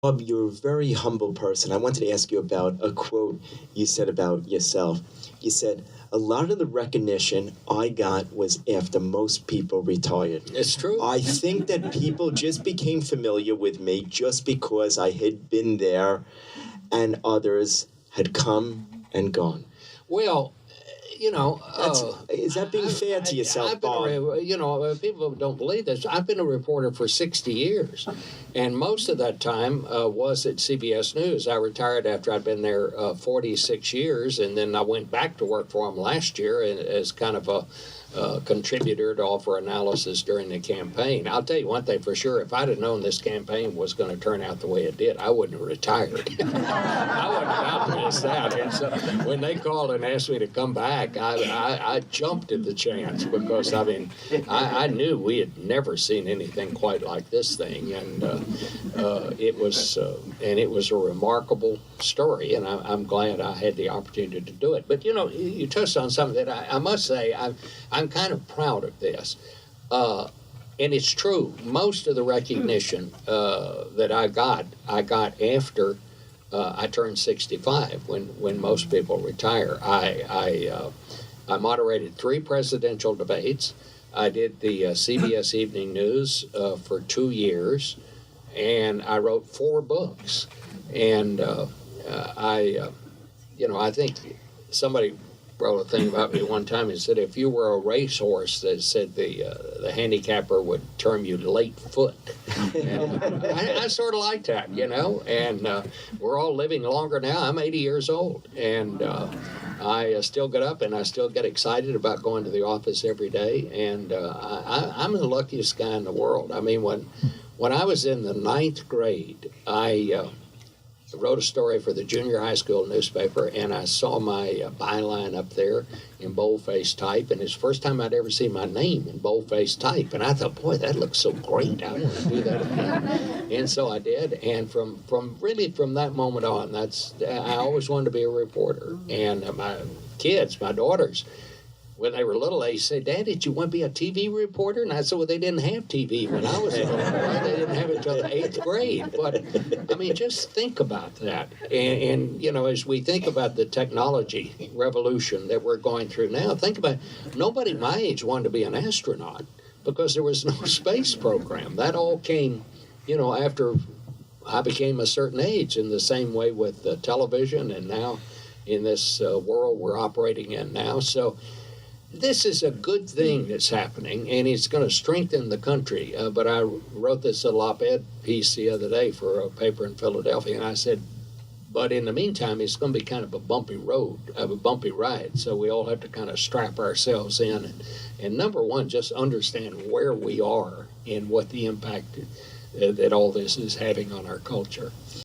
Bob, you're a very humble person. I wanted to ask you about a quote you said about yourself. You said, "A lot of the recognition I got was after most people retired." It's true. I think that people just became familiar with me just because I had been there and others had come and gone. Well, you know, Is that being fair to yourself, Bob? People don't believe this. I've been a reporter for 60 years, and most of that time was at CBS News. I retired after I'd been there 46 years, and then I went back to work for them last year as kind of a contributor to offer analysis during the campaign. I'll tell you one thing for sure, if I'd have known this campaign was going to turn out the way it did, I wouldn't have retired. I wouldn't have missed that. And so when they called and asked me to come back, I jumped at the chance because, I mean, I knew we had never seen anything quite like this thing, and it was a remarkable story, and I'm glad I had the opportunity to do it. But, you know, you touched on something that I must say, I'm kind of proud of this. And it's true. Most of the recognition that I got after I turned 65, when most people retire. I moderated 3 presidential debates. I did the CBS Evening News for 2 years, and I wrote 4 books. And I think somebody wrote a thing about me one time and said, if you were a racehorse, that said the handicapper would term you late foot. And I sort of like that, you know, and we're all living longer now. I'm 80 years old, and I still get up and I still get excited about going to the office every day, and I'm the luckiest guy in the world. I mean, when I was in the 9th grade, I wrote a story for the junior high school newspaper, and I saw my byline up there in boldface type, and it's the first time I'd ever seen my name in boldface type, and I thought, boy, that looks so great. I want to do that again. And so I did, and from that moment on, I always wanted to be a reporter. And my kids, my daughters, when they were little, they said, "Dad, did you want to be a TV reporter?" And I said, well, they didn't have TV when I was little. They didn't have it until the 8th grade. But, I mean, just think about that. And, you know, as we think about the technology revolution that we're going through now, think about nobody my age wanted to be an astronaut because there was no space program. That all came, you know, after I became a certain age, in the same way with television and now in this world we're operating in now. So this is a good thing that's happening, and it's going to strengthen the country. But I wrote this little op-ed piece the other day for a paper in Philadelphia, and I said, but in the meantime, it's going to be kind of a bumpy road, a bumpy ride. So we all have to kind of strap ourselves in. And number one, just understand where we are and what the impact that all this is having on our culture.